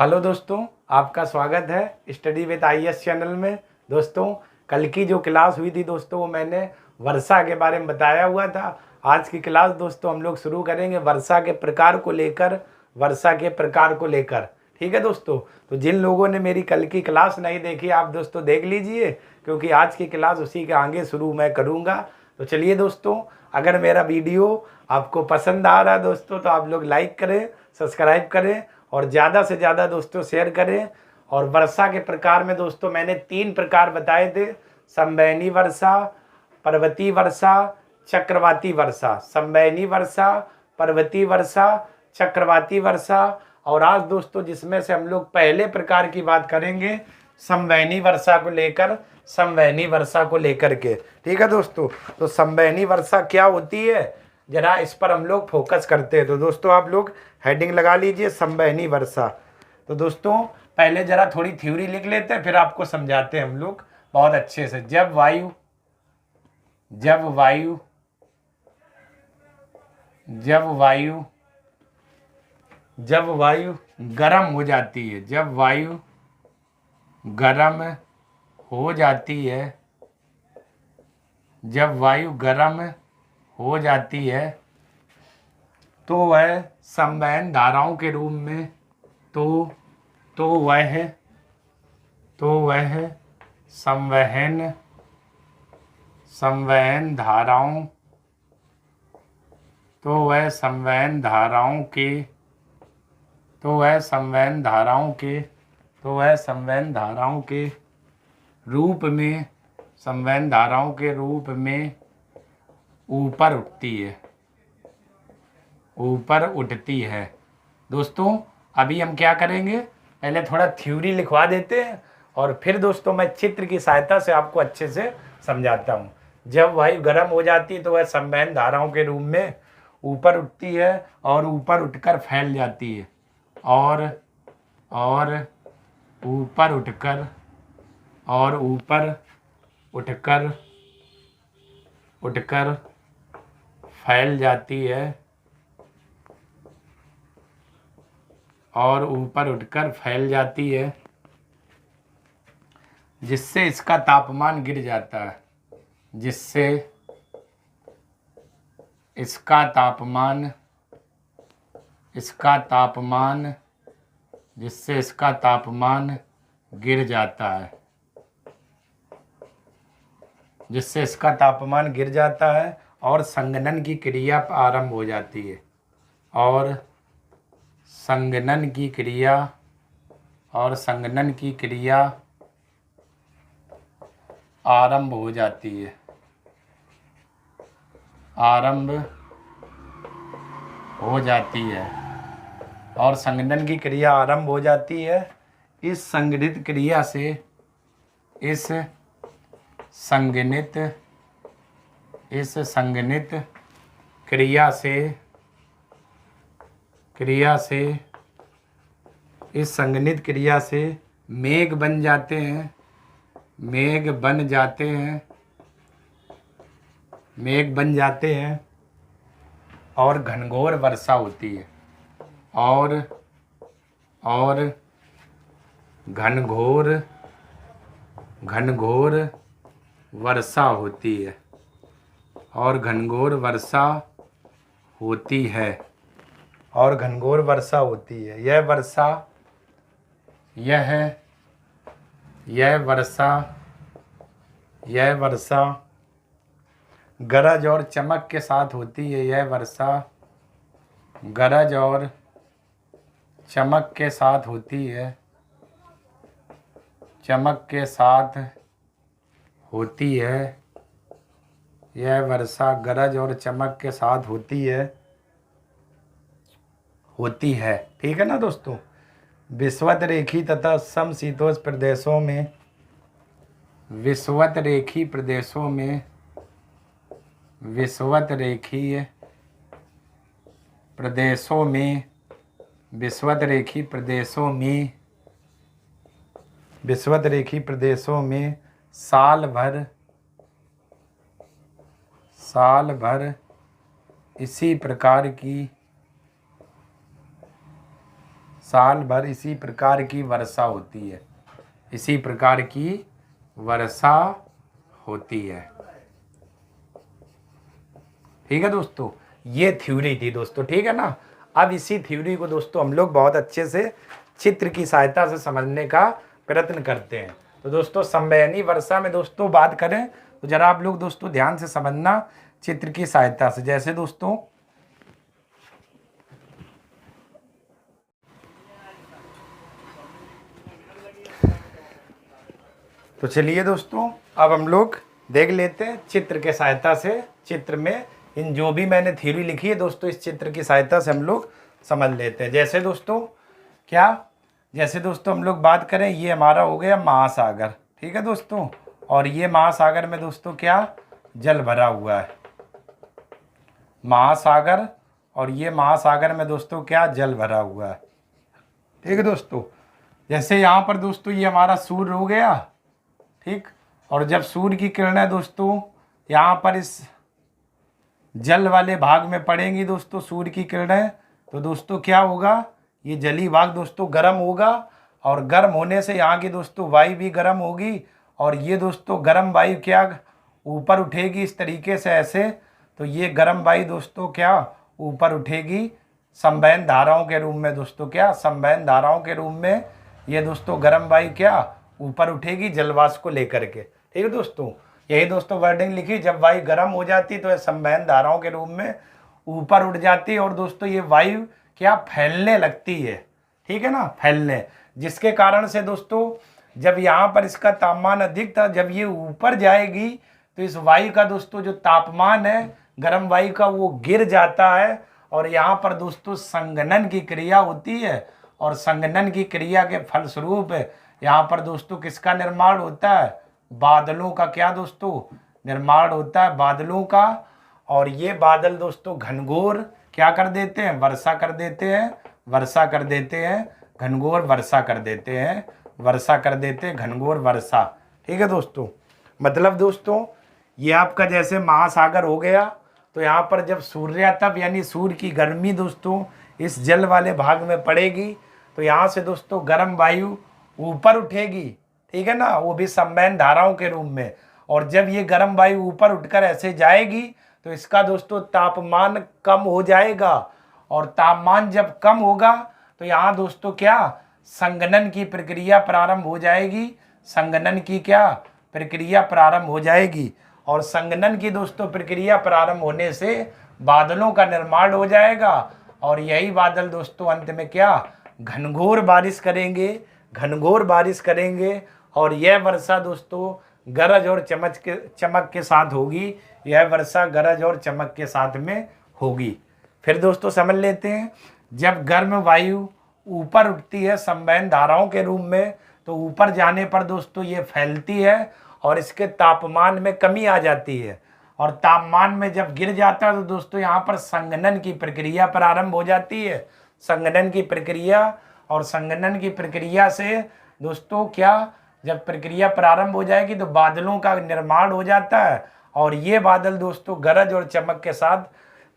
Hello दोस्तों, आपका स्वागत है स्टडी विद आईएएस चैनल में। दोस्तों, कल की जो क्लास हुई थी दोस्तों, वो मैंने वर्षा के बारे में बताया हुआ था। आज की क्लास दोस्तों हम लोग शुरू करेंगे वर्षा के प्रकार को लेकर। ठीक है दोस्तों, तो जिन लोगों ने मेरी कल की क्लास नहीं देखी, आप दोस्तों देख लीजिए, क्योंकि आज की क्लास उसी के आगे शुरू मैं करूँगा। तो चलिए दोस्तों, अगर मेरा वीडियो आपको पसंद आ रहा है दोस्तों, तो आप लोग लाइक करें, सब्सक्राइब करें और ज़्यादा से ज़्यादा दोस्तों शेयर करें। और वर्षा के प्रकार में दोस्तों मैंने 3 प्रकार बताए थे: संवैनी वर्षा, पर्वतीय वर्षा, चक्रवाती वर्षा। संवैनी वर्षा, पर्वतीय वर्षा, चक्रवाती वर्षा। और आज दोस्तों जिसमें से हम लोग पहले प्रकार की बात करेंगे संवैनी वर्षा को लेकर के। ठीक है दोस्तों, तो संवैनी वर्षा क्या होती है, जरा इस पर हम लोग फोकस करते हैं। तो दोस्तों आप लोग हेडिंग लगा लीजिए, संवैनी वर्षा। तो दोस्तों पहले जरा थोड़ी थ्योरी लिख लेते हैं, फिर आपको समझाते हैं हम लोग बहुत अच्छे से। जब वायु गर्म हो जाती है, जब वायु गर्म हो जाती है, जब वायु गर्म हो जाती है, तो वह संवहन धाराओं के रूप में तो वह संवहन धाराओं के रूप में ऊपर उठती है। दोस्तों अभी हम क्या करेंगे, पहले थोड़ा थ्योरी लिखवा देते हैं और फिर दोस्तों मैं चित्र की सहायता से आपको अच्छे से समझाता हूँ। जब वायु गर्म हो जाती है तो वह संवहन धाराओं के रूप में ऊपर उठती है और ऊपर उठकर फैल जाती है, और ऊपर उठकर फैल जाती है, जिससे इसका तापमान गिर जाता है, जिससे इसका तापमान गिर जाता है और संघनन की क्रिया आरंभ हो जाती है, और संघनन की क्रिया आरंभ हो जाती है, और संघनन की क्रिया आरंभ हो जाती है। इस संघनित क्रिया से मेघ बन जाते हैं और घनघोर वर्षा होती है, और घनघोर वर्षा होती है। यह वर्षा गरज और चमक के साथ होती है। यह वर्षा गरज और चमक के साथ होती है, यह वर्षा गरज और चमक के साथ होती है। ठीक है ना दोस्तों। विषुवत रेखी तथा समशीतोष्ण प्रदेशों में साल भर इसी प्रकार की साल भर इसी प्रकार की वर्षा होती है, इसी प्रकार की वर्षा होती है। ठीक है दोस्तों, ये थ्योरी थी दोस्तों, ठीक है ना। अब इसी थ्योरी को दोस्तों हम लोग बहुत अच्छे से चित्र की सहायता से समझने का प्रयत्न करते हैं। तो दोस्तों संवहनी वर्षा में दोस्तों बात करें तो जरा आप लोग दोस्तों ध्यान से समझना चित्र की सहायता से। जैसे दोस्तों तो चलिए दोस्तों अब हम लोग देख लेते हैं चित्र के सहायता से। चित्र में इन जो भी मैंने थ्योरी लिखी है दोस्तों, इस चित्र की सहायता से हम लोग समझ लेते हैं। जैसे दोस्तों क्या, जैसे दोस्तों हम लोग बात करें, ये हमारा हो गया महासागर, ठीक है दोस्तों। और ये महासागर में दोस्तों क्या, जल भरा हुआ है, महासागर। और ये महासागर में दोस्तों क्या, जल भरा हुआ है, ठीक है दोस्तों। जैसे यहाँ पर दोस्तों ये हमारा सूर्य हो गया, ठीक। और जब सूर्य की किरणें दोस्तों यहाँ पर इस जल वाले भाग में पड़ेंगी दोस्तों, सूर्य की किरणें, तो दोस्तों क्या होगा, ये जली भाग दोस्तों गर्म होगा। और गर्म होने से यहाँ की दोस्तों वायु भी गर्म होगी। और ये दोस्तों गर्म वायु क्या ऊपर उठेगी इस तरीके से ऐसे, तो ये गर्म वायु दोस्तों क्या ऊपर उठेगी संवहन धाराओं के रूप में दोस्तों, क्या संवहन धाराओं के रूप में ये दोस्तों गर्म वायु क्या ऊपर उठेगी जलवाष्प को लेकर के, ठीक है दोस्तों। यही दोस्तों वर्डिंग लिखी, जब वायु गर्म हो जाती तो संवहन धाराओं के रूप में ऊपर उठ जाती है। और दोस्तों ये वायु क्या फैलने लगती है, ठीक है ना, फैलने, जिसके कारण से दोस्तों जब यहाँ पर इसका तापमान अधिक था, जब ये ऊपर जाएगी तो इस वायु का दोस्तों जो तापमान है गर्म वायु का वो गिर जाता है। और यहाँ पर दोस्तों संघनन की क्रिया होती है। और संघनन की क्रिया के फलस्वरूप यहाँ पर दोस्तों किसका निर्माण होता है, बादलों का क्या दोस्तों निर्माण होता है, बादलों का। और ये बादल दोस्तों घनघोर क्या कर देते हैं, वर्षा कर देते हैं, वर्षा कर देते हैं, घनघोर वर्षा कर देते हैं, वर्षा कर देते हैं, घनघोर वर्षा, ठीक है दोस्तों। मतलब दोस्तों ये आपका जैसे महासागर हो गया, तो यहाँ पर जब सूर्यातप यानी सूर्य की गर्मी दोस्तों इस जल वाले भाग में पड़ेगी, तो यहाँ से दोस्तों गर्म वायु ऊपर उठेगी, ठीक है ना, वो भी संवहन धाराओं के रूप में। और जब ये गर्म वायु ऊपर उठकर ऐसे जाएगी तो इसका दोस्तों तापमान कम हो जाएगा। और तापमान जब कम होगा तो यहाँ दोस्तों क्या संघनन की प्रक्रिया प्रारंभ हो जाएगी, संघनन की क्या प्रक्रिया प्रारंभ हो जाएगी। और संघनन की दोस्तों प्रक्रिया प्रारंभ होने से बादलों का निर्माण हो जाएगा। और यही बादल दोस्तों अंत में क्या घनघोर बारिश करेंगे, घनघोर बारिश करेंगे। और यह वर्षा दोस्तों गरज और चमक के साथ होगी, यह वर्षा गरज और चमक के साथ में होगी। फिर दोस्तों समझ लेते हैं, जब गर्म वायु ऊपर उठती है संवहन धाराओं के रूप में, तो ऊपर जाने पर दोस्तों ये फैलती है और इसके तापमान में कमी आ जाती है। और तापमान में जब गिर जाता है तो दोस्तों यहाँ पर संघनन की प्रक्रिया प्रारंभ हो जाती है, संघनन की प्रक्रिया। और संघनन की प्रक्रिया से दोस्तों क्या जब प्रक्रिया प्रारंभ हो जाएगी तो बादलों का निर्माण हो जाता है। और ये बादल दोस्तों गरज और चमक के साथ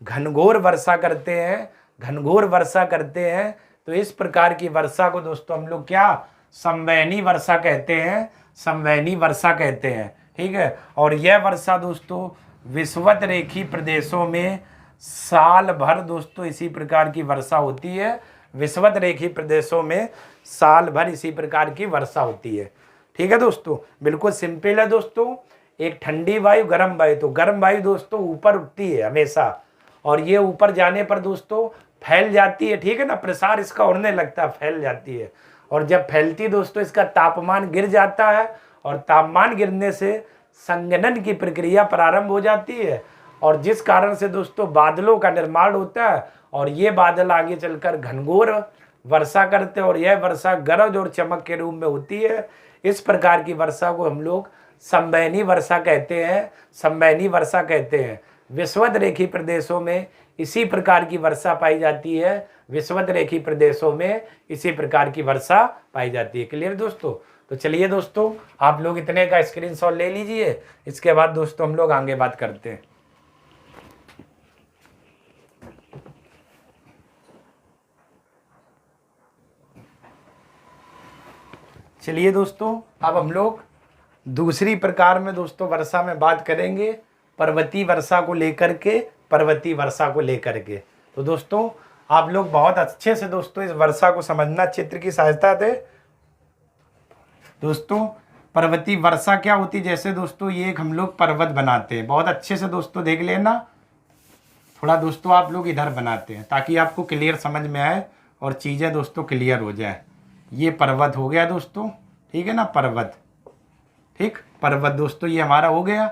घनघोर वर्षा करते हैं, घनघोर वर्षा करते हैं। तो इस प्रकार की वर्षा को दोस्तों हम लोग क्या संवहनी वर्षा कहते हैं, संवहनी वर्षा कहते हैं, ठीक है। और यह वर्षा दोस्तों विषुवत रेखी प्रदेशों में साल भर दोस्तों इसी प्रकार की वर्षा होती है, विषुवत रेखी प्रदेशों में साल भर इसी प्रकार की वर्षा होती है, ठीक है दोस्तों। बिल्कुल सिंपल है दोस्तों, एक ठंडी वायु गर्म वायु, तो गर्म वायु दोस्तों ऊपर उठती है हमेशा और ये ऊपर जाने पर दोस्तों फैल जाती है, ठीक है ना, प्रसार इसका होने लगता है, फैल जाती है। और जब फैलती दोस्तों इसका तापमान गिर जाता है और तापमान गिरने से संघनन की प्रक्रिया प्रारंभ हो जाती है और जिस कारण से दोस्तों बादलों का निर्माण होता है। और ये बादल आगे चलकर घनघोर वर्षा करते हैं और यह वर्षा गरज और चमक के रूप में होती है। इस प्रकार की वर्षा को हम लोग संवहनी वर्षा कहते हैं, संवहनी वर्षा कहते हैं। विषुवत रेखी प्रदेशों में इसी प्रकार की वर्षा पाई जाती है, विषुवत रेखी प्रदेशों में इसी प्रकार की वर्षा पाई जाती है। क्लियर दोस्तों? तो चलिए दोस्तों आप लोग इतने का स्क्रीनशॉट ले लीजिए, इसके बाद दोस्तों हम लोग आगे बात करते हैं। चलिए दोस्तों, अब हम लोग दूसरी प्रकार में दोस्तों वर्षा में बात करेंगे, पर्वतीय वर्षा को लेकर के, पर्वतीय वर्षा को लेकर के। तो दोस्तों आप लोग बहुत अच्छे से दोस्तों इस वर्षा को समझना चित्र की सहायता से। दोस्तों पर्वतीय वर्षा क्या होती है, जैसे दोस्तों ये एक हम लोग पर्वत बनाते हैं, बहुत अच्छे से दोस्तों देख लेना। थोड़ा दोस्तों आप लोग इधर बनाते हैं ताकि आपको क्लियर समझ में आए और चीज़ें दोस्तों क्लियर हो जाए। ये पर्वत हो गया दोस्तों, ठीक है ना, पर्वत, ठीक, पर्वत दोस्तों ये हमारा हो गया।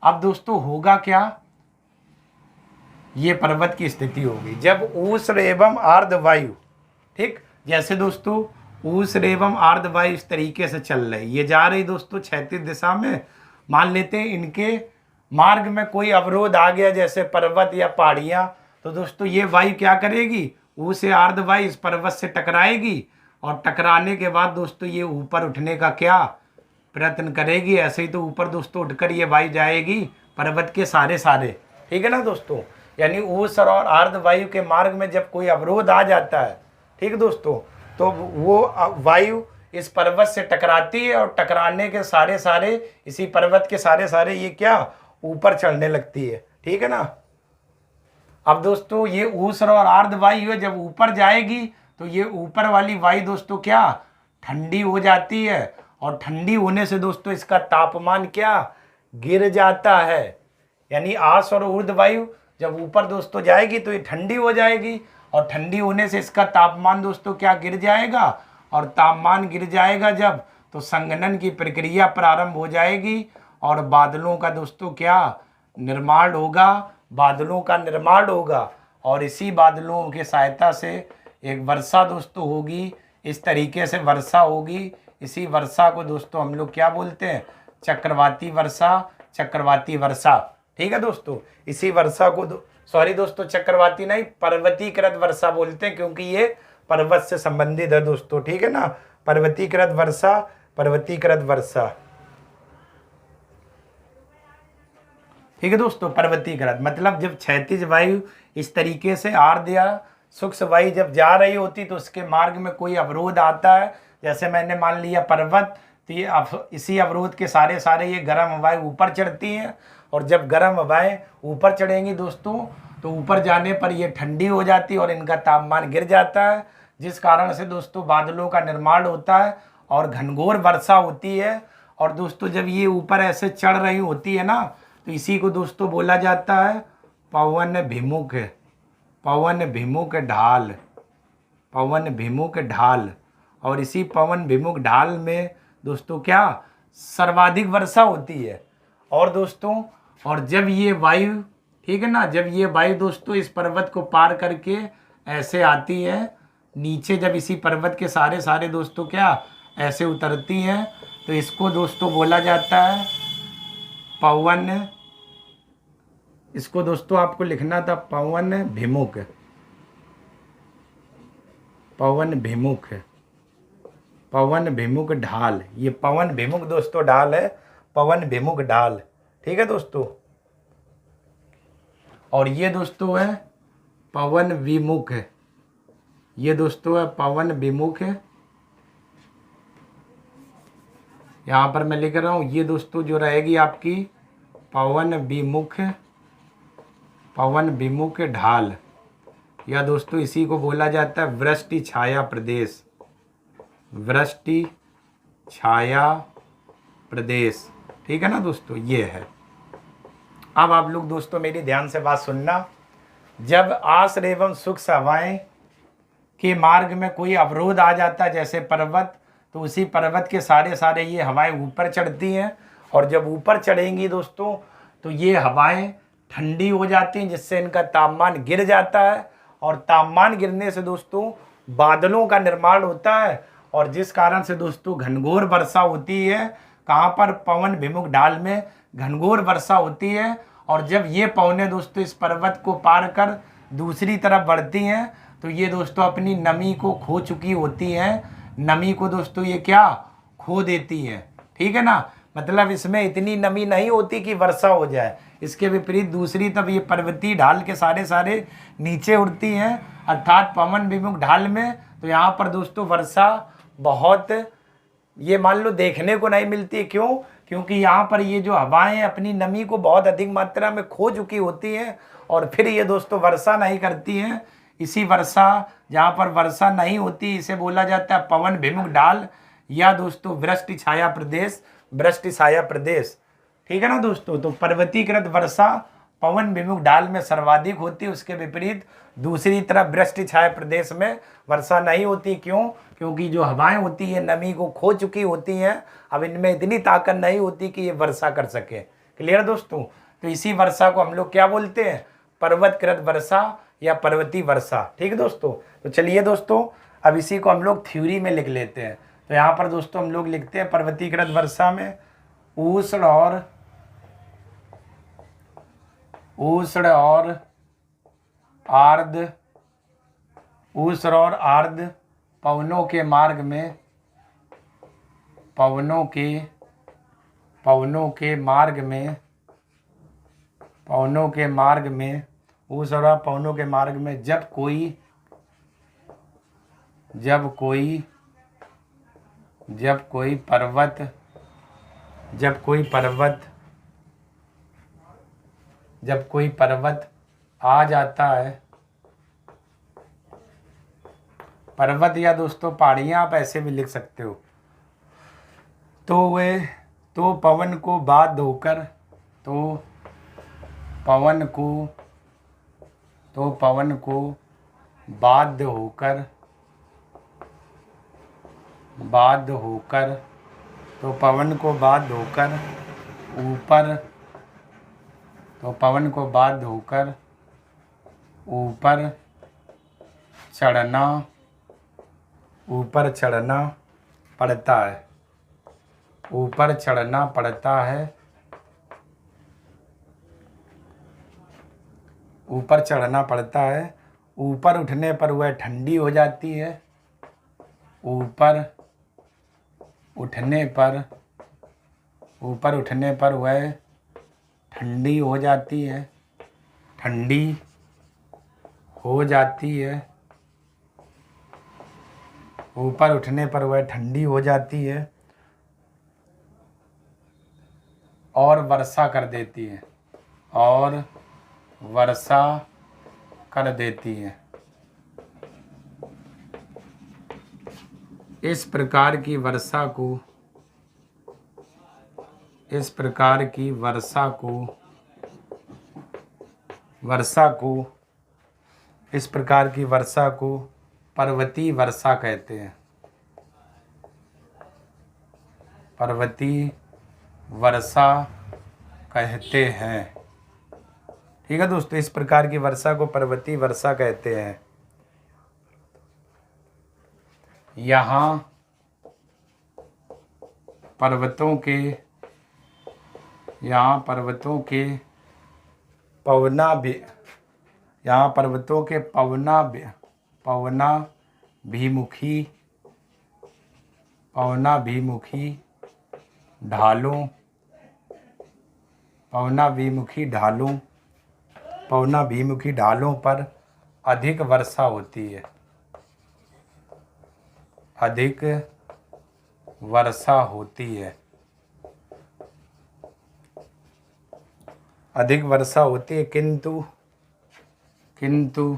अब दोस्तों होगा क्या, ये पर्वत की स्थिति होगी जब उष्ण एवं आर्द्र वायु, ठीक, जैसे दोस्तों उष्ण एवं आर्द्र वायु इस तरीके से चल रही, ये जा रही दोस्तों क्षैतिज दिशा में। मान लेते हैं इनके मार्ग में कोई अवरोध आ गया, जैसे पर्वत या पहाड़ियाँ, तो दोस्तों ये वायु क्या करेगी, उष्ण आर्द्र वायु इस पर्वत से टकराएगी और टकराने के बाद दोस्तों ये ऊपर उठने का क्या प्रयत्न करेगी। ऐसे ही तो ऊपर दोस्तों उठकर ये वायु जाएगी पर्वत के सारे, ठीक है ना दोस्तों। यानी उष्ण और आर्द्र वायु के मार्ग में जब कोई अवरोध आ जाता है, ठीक दोस्तों, तो वो वायु इस पर्वत से टकराती है और टकराने के सारे इसी पर्वत के सारे ये क्या ऊपर चढ़ने लगती है, ठीक है ना। अब दोस्तों ये उष्ण और आर्द्र वायु है, जब ऊपर जाएगी तो ये ऊपर वाली वायु दोस्तों क्या ठंडी हो जाती है और ठंडी होने से दोस्तों इसका तापमान क्या गिर जाता है। यानी आस और ऊर्ध्व वायु जब ऊपर दोस्तों जाएगी तो ये ठंडी हो जाएगी और ठंडी होने से इसका तापमान दोस्तों क्या गिर जाएगा, और तापमान गिर जाएगा जब, तो संघनन की प्रक्रिया प्रारंभ हो जाएगी और बादलों का दोस्तों क्या निर्माण होगा, बादलों का निर्माण होगा और इसी बादलों की सहायता से एक वर्षा दोस्तों होगी। इस तरीके से वर्षा होगी। इसी वर्षा को दोस्तों हम लोग क्या बोलते हैं, चक्रवाती वर्षा, चक्रवाती वर्षा, ठीक है दोस्तों। इसी वर्षा को सॉरी दोस्तों चक्रवाती नहीं, पर्वतीकृत वर्षा बोलते हैं, क्योंकि ये पर्वत से संबंधित है दोस्तों, ठीक है ना। पर्वतीकृत वर्षा, पर्वतीकृत वर्षा, ठीक है दोस्तों। पर्वतीकृत मतलब जब क्षैतिज वायु इस तरीके से आर्द्र या शुष्क वायु जब जा रही होती तो उसके मार्ग में कोई अवरोध आता है, जैसे मैंने मान लिया पर्वत, तो ये इसी अवरोध के सारे ये गर्म हवाएं ऊपर चढ़ती हैं और जब गर्म हवाएं ऊपर चढ़ेंगी दोस्तों तो ऊपर जाने पर ये ठंडी हो जाती है और इनका तापमान गिर जाता है, जिस कारण से दोस्तों बादलों का निर्माण होता है और घनघोर वर्षा होती है। और दोस्तों जब ये ऊपर ऐसे चढ़ रही होती है ना, तो इसी को दोस्तों बोला जाता है पवन विमुख, पवन विमुख ढाल, पवन विमुख ढाल। और इसी पवन विमुख ढाल में दोस्तों क्या सर्वाधिक वर्षा होती है। और दोस्तों और जब ये वायु, ठीक है ना, जब ये वायु दोस्तों इस पर्वत को पार करके ऐसे आती है नीचे, जब इसी पर्वत के सारे दोस्तों क्या ऐसे उतरती हैं, तो इसको दोस्तों बोला जाता है पवन, इसको दोस्तों आपको लिखना था पवन विमुख, पवन विमुख, पवन विमुख ढाल। ये पवन विमुख दोस्तों ढाल है, पवन विमुख ढाल, ठीक है दोस्तों। और ये दोस्तों है पवन विमुख, ये दोस्तों है पवन विमुख है, यहाँ पर मैं लिख रहा हूँ। ये दोस्तों जो रहेगी आपकी पवन विमुख, पवन विमुख ढाल, या दोस्तों इसी को बोला जाता है वृष्टि छाया प्रदेश, वृष्टि छाया प्रदेश, ठीक है ना दोस्तों, ये है। अब आप लोग दोस्तों मेरी ध्यान से बात सुनना। जब आर्द्र एवं शुष्क हवाएं के मार्ग में कोई अवरोध आ जाता है जैसे पर्वत, तो उसी पर्वत के सारे ये हवाएं ऊपर चढ़ती हैं और जब ऊपर चढ़ेंगी दोस्तों तो ये हवाएं ठंडी हो जाती हैं, जिससे इनका तापमान गिर जाता है और तापमान गिरने से दोस्तों बादलों का निर्माण होता है और जिस कारण से दोस्तों घनघोर वर्षा होती है। कहाँ पर, पवन विमुख ढाल में घनघोर वर्षा होती है। और जब ये पवनें दोस्तों इस पर्वत को पार कर दूसरी तरफ बढ़ती हैं तो ये दोस्तों अपनी नमी को खो चुकी होती हैं, नमी को दोस्तों ये क्या खो देती हैं, ठीक है ना। मतलब इसमें इतनी नमी नहीं होती कि वर्षा हो जाए। इसके विपरीत दूसरी तरफ ये पर्वतीय ढाल के सारे नीचे उड़ती हैं, अर्थात पवन विमुख ढाल में, तो यहाँ पर दोस्तों वर्षा बहुत ये मान लो देखने को नहीं मिलती है। क्यों? क्योंकि यहाँ पर ये जो हवाएं अपनी नमी को बहुत अधिक मात्रा में खो चुकी होती हैं और फिर ये दोस्तों वर्षा नहीं करती हैं। इसी वर्षा, जहाँ पर वर्षा नहीं होती, इसे बोला जाता है पवन विमुख ढाल या दोस्तों वृष्टि छाया प्रदेश, वृष्टि छाया प्रदेश। ठीक है ना दोस्तों। तो पर्वतीकृत वर्षा पवन विमुख ढाल में सर्वाधिक होती है, उसके विपरीत दूसरी तरफ वृष्टि छाया प्रदेश में वर्षा नहीं होती। क्यों? क्योंकि जो हवाएं होती है नमी को खो चुकी होती हैं, अब इनमें इतनी ताकत नहीं होती कि ये वर्षा कर सके। क्लियर दोस्तों? तो इसी वर्षा को हम लोग क्या बोलते हैं? पर्वतकृत वर्षा या पर्वतीय वर्षा। ठीक है दोस्तों। तो चलिए दोस्तों, अब इसी को हम लोग थ्योरी में लिख लेते हैं। तो यहाँ पर दोस्तों हम लोग लिखते हैं पर्वतीकृत वर्षा में उष्ण और आर्द्र पवनों के मार्ग में जब कोई पर्वत आ जाता है, पर्वत या दोस्तों पहाड़ियाँ आप ऐसे भी लिख सकते हो, तो पवन को बाध्य होकर ऊपर चढ़ना पड़ता है। ऊपर उठने पर वह ठंडी हो जाती है। ऊपर उठने पर वह ठंडी हो जाती है। ऊपर उठने पर वह ठंडी हो जाती है और वर्षा कर देती है। इस प्रकार की वर्षा को पर्वतीय वर्षा कहते हैं। ठीक है दोस्तों, इस प्रकार की वर्षा को पर्वतीय वर्षा कहते हैं। यहाँ पर्वतों के पवनाभिमुखी ढालों पर अधिक वर्षा होती है। किंतु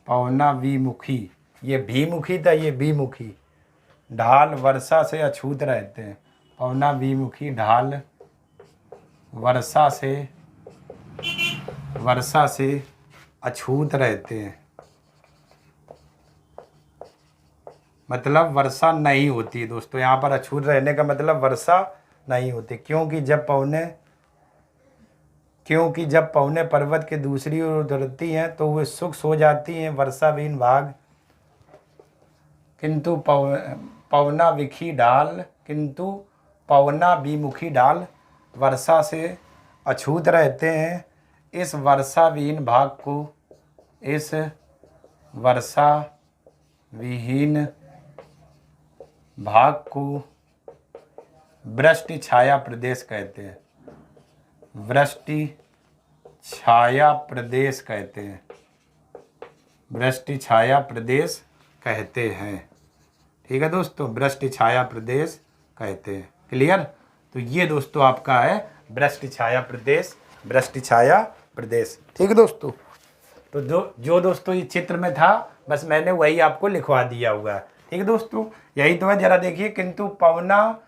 पवनाभिमुखी, ये भीमुखी था, ये बीमुखी ढाल वर्षा से अछूत रहते हैं। पवनाभिमुखी ढाल वर्षा से अछूत रहते हैं, मतलब वर्षा नहीं होती है दोस्तों। यहाँ पर अछूत रहने का मतलब वर्षा नहीं होती। क्योंकि जब पवने पर्वत के दूसरी ओर उतरती हैं तो वे शुष्क हो जाती हैं वर्षाविहीन भाग। किंतु पवनाभिमुखी ढाल वर्षा से अछूत रहते हैं। इस वर्षाविहीन भाग को वृष्टि छाया प्रदेश कहते हैं। वृष्टि छाया प्रदेश कहते हैं। ठीक है दोस्तों, वृष्टि छाया प्रदेश कहते हैं। क्लियर। तो ये दोस्तों आपका है वृष्टि छाया प्रदेश, वृष्टि छाया प्रदेश। ठीक है दोस्तों। तो जो दोस्तों ये चित्र में था बस मैंने वही आपको लिखवा दिया हुआ है। ठीक है दोस्तों, यही तो है। जरा देखिए, किंतु पवना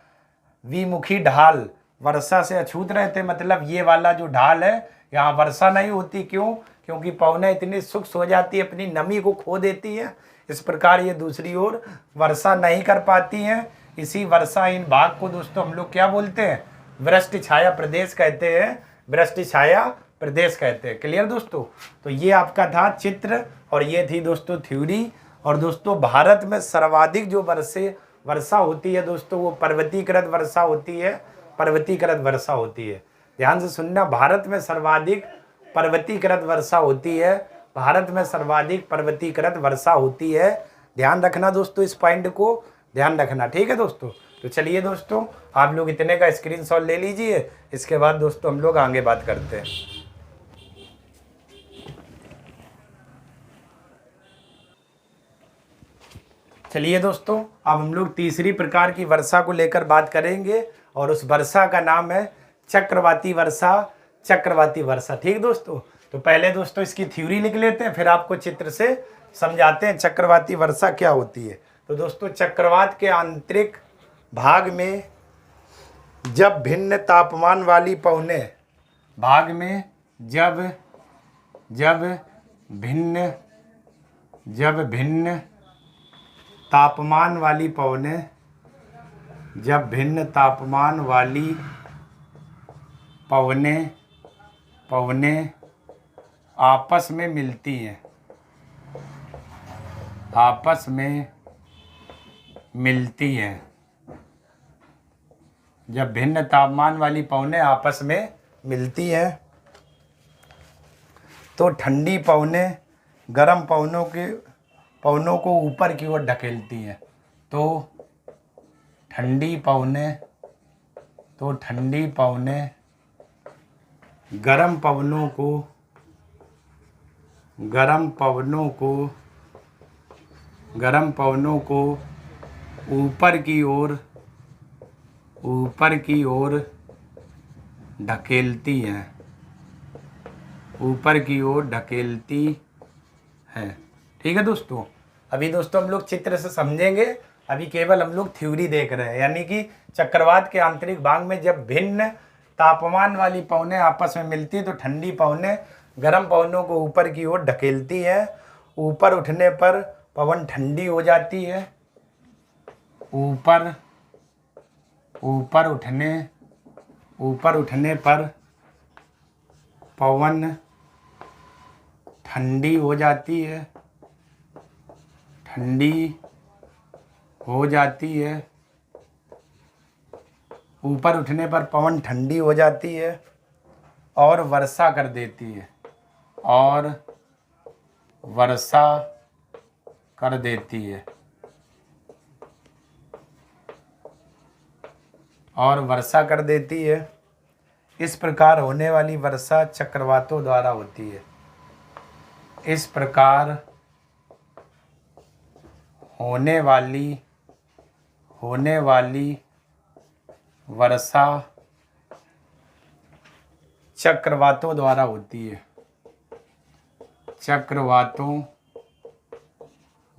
विमुखी ढाल वर्षा से अछूत रहते, मतलब ये वाला जो ढाल है यहाँ वर्षा नहीं होती। क्यों? क्योंकि पवना इतनी शुष्क हो जाती है, अपनी नमी को खो देती है। इस प्रकार ये दूसरी ओर वर्षा नहीं कर पाती हैं। इसी वर्षाहीन भाग को दोस्तों हम लोग क्या बोलते हैं? वृष्टि छाया प्रदेश कहते हैं, वृष्टि छाया प्रदेश कहते हैं। क्लियर दोस्तों। तो ये आपका था चित्र और ये थी दोस्तों थ्योरी। और दोस्तों भारत में सर्वाधिक जो वर्षा होती है दोस्तों वो पर्वतीकृत वर्षा होती है, पर्वतीकृत वर्षा होती है। ध्यान से सुनना, भारत में सर्वाधिक पर्वतीकृत वर्षा होती है, भारत में सर्वाधिक पर्वतीकृत वर्षा होती है। ध्यान रखना दोस्तों, इस पॉइंट को ध्यान रखना। ठीक है दोस्तों। तो चलिए दोस्तों, आप लोग इतने का स्क्रीनशॉट ले लीजिए। इसके बाद दोस्तों हम लोग आगे बात करते हैं। चलिए दोस्तों, अब हम लोग तीसरी प्रकार की वर्षा को लेकर बात करेंगे और उस वर्षा का नाम है चक्रवाती वर्षा, चक्रवाती वर्षा। ठीक दोस्तों। तो पहले दोस्तों इसकी थ्योरी लिख लेते हैं, फिर आपको चित्र से समझाते हैं चक्रवाती वर्षा क्या होती है। तो दोस्तों चक्रवात के आंतरिक भाग में जब भिन्न तापमान वाली पवने भाग में जब भिन्न तापमान वाली पवने जब भिन्न तापमान वाली पवने आपस में मिलती हैं, आपस में मिलती हैं, जब भिन्न तापमान वाली पवने आपस में मिलती हैं तो ठंडी पवने गर्म पवनों को ऊपर की ओर ढकेलती हैं। तो ठंडी पवने गर्म पवनों को ऊपर की ओर ढकेलती हैं, ऊपर की ओर ढकेलती हैं। ठीक है दोस्तों। अभी दोस्तों हम लोग चित्र से समझेंगे, अभी केवल हम लोग थ्योरी देख रहे हैं। यानी कि चक्रवात के आंतरिक भाग में जब भिन्न तापमान वाली पवनें आपस में मिलती है तो ठंडी पवनें गर्म पवनों को ऊपर की ओर ढकेलती है। ऊपर उठने पर पवन ठंडी हो जाती है। ऊपर उठने पर पवन ठंडी हो जाती है, ऊपर उठने पर पवन ठंडी हो जाती है और वर्षा कर देती है, और वर्षा कर देती है, और वर्षा कर देती है। इस प्रकार होने वाली वर्षा चक्रवातों द्वारा होती है। इस प्रकार होने वाली वर्षा चक्रवातों द्वारा होती है, चक्रवातों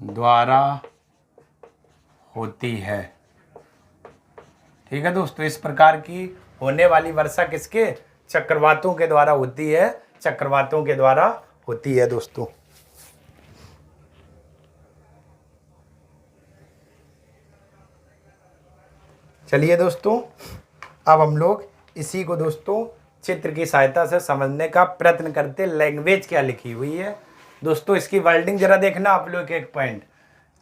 द्वारा होती है। ठीक है दोस्तों। इस प्रकार की होने वाली वर्षा किसके? चक्रवातों के द्वारा होती है, चक्रवातों के द्वारा होती है दोस्तों। चलिए दोस्तों, अब हम लोग इसी को दोस्तों चित्र की सहायता से समझने का प्रयत्न करते। लैंग्वेज क्या लिखी हुई है दोस्तों, इसकी वर्डिंग जरा देखना आप लोग। एक पॉइंट,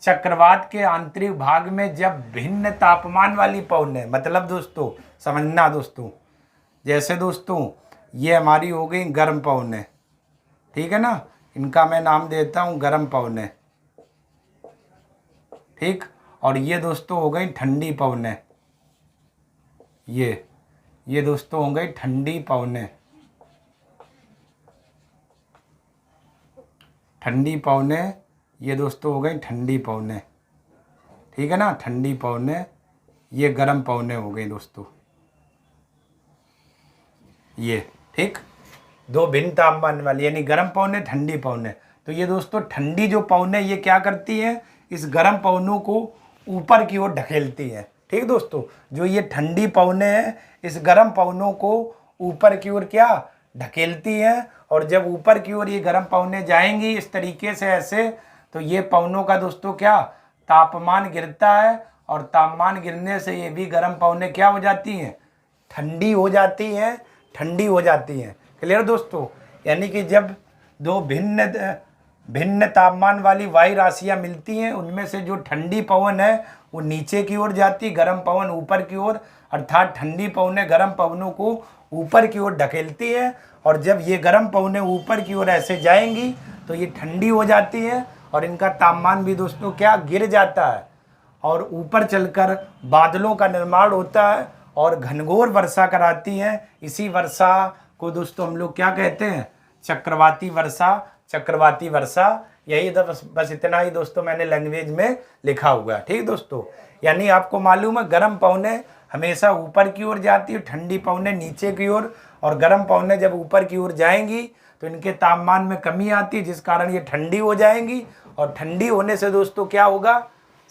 चक्रवात के आंतरिक भाग में जब भिन्न तापमान वाली पवनें, मतलब दोस्तों समझना दोस्तों, जैसे दोस्तों ये हमारी हो गई गर्म पवनें, ठीक है ना, इनका मैं नाम देता हूँ गर्म पवनें। ठीक। और ये दोस्तों हो गई ठंडी पवनें, ये दोस्तों हो गई ठंडी पवनें, ठंडी पवने, ये दोस्तों हो गई ठंडी पवने, ठीक है ना, ठंडी पवने, ये गर्म पवने हो गई दोस्तों, ये ठीक, दो भिन्न तापमान वाली, यानी गर्म पवने ठंडी पवने। तो ये दोस्तों ठंडी जो पवने ये क्या करती हैं, इस गर्म पवनों को ऊपर की ओर ढकेलती हैं, ठीक दोस्तों। जो ये ठंडी पवने हैं इस गर्म पवनों को ऊपर की ओर क्या ढकेलती हैं, और जब ऊपर की ओर ये गर्म पवने जाएंगी इस तरीके से ऐसे, तो ये पवनों का दोस्तों क्या तापमान गिरता है, और तापमान गिरने से ये भी गर्म पवने क्या हो जाती हैं, ठंडी हो जाती हैं, ठंडी हो जाती हैं। क्लियर दोस्तों, यानी कि जब दो भिन्न तापमान वाली वायु राशियाँ मिलती हैं, उनमें से जो ठंडी पवन है वो नीचे की ओर जाती, गर्म पवन ऊपर की ओर, अर्थात ठंडी पवनें गर्म पवनों को ऊपर की ओर ढकेलती है, और जब ये गर्म पवनें ऊपर की ओर ऐसे जाएंगी तो ये ठंडी हो जाती है, और इनका तापमान भी दोस्तों क्या गिर जाता है, और ऊपर चलकर बादलों का निर्माण होता है और घनघोर वर्षा कराती हैं। इसी वर्षा को दोस्तों हम लोग क्या कहते हैं, चक्रवाती वर्षा, चक्रवाती वर्षा। यही बस इतना ही दोस्तों मैंने लैंग्वेज में लिखा हुआ है, ठीक दोस्तों। यानी आपको मालूम है गर्म पवनें हमेशा ऊपर की ओर जाती है, ठंडी पवनें नीचे की ओर, और गर्म पवनें जब ऊपर की ओर जाएंगी तो इनके तापमान में कमी आती है, जिस कारण ये ठंडी हो जाएंगी, और ठंडी होने से दोस्तों क्या होगा,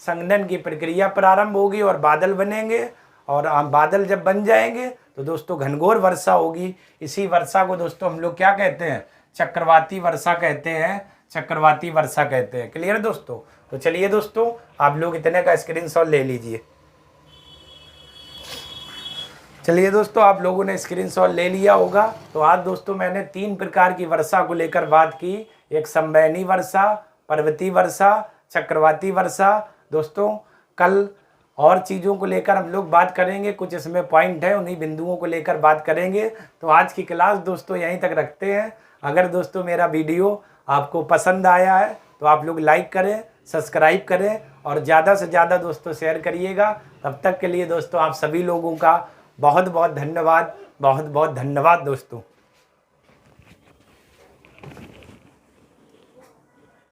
संघनन की प्रक्रिया प्रारंभ होगी और बादल बनेंगे, और बादल जब बन जाएंगे तो दोस्तों घनघोर वर्षा होगी। इसी वर्षा को दोस्तों हम लोग क्या कहते हैं, चक्रवाती वर्षा कहते हैं, चक्रवाती वर्षा कहते हैं। क्लियर दोस्तों। तो चलिए दोस्तों आप लोग इतने का स्क्रीनशॉट ले लीजिए। चलिए दोस्तों आप लोगों ने स्क्रीनशॉट ले लिया होगा। तो आज दोस्तों मैंने 3 प्रकार की वर्षा को लेकर बात की, एक संवैनी वर्षा, पर्वतीय वर्षा, चक्रवाती वर्षा। दोस्तों कल और चीज़ों को लेकर हम लोग बात करेंगे, कुछ इसमें पॉइंट है उन्हीं बिंदुओं को लेकर बात करेंगे। तो आज की क्लास दोस्तों यहीं तक रखते हैं। अगर दोस्तों मेरा वीडियो आपको पसंद आया है तो आप लोग लाइक करें, सब्सक्राइब करें, और ज़्यादा से ज़्यादा दोस्तों शेयर करिएगा। तब तक के लिए दोस्तों आप सभी लोगों का बहुत बहुत धन्यवाद, बहुत बहुत धन्यवाद दोस्तों।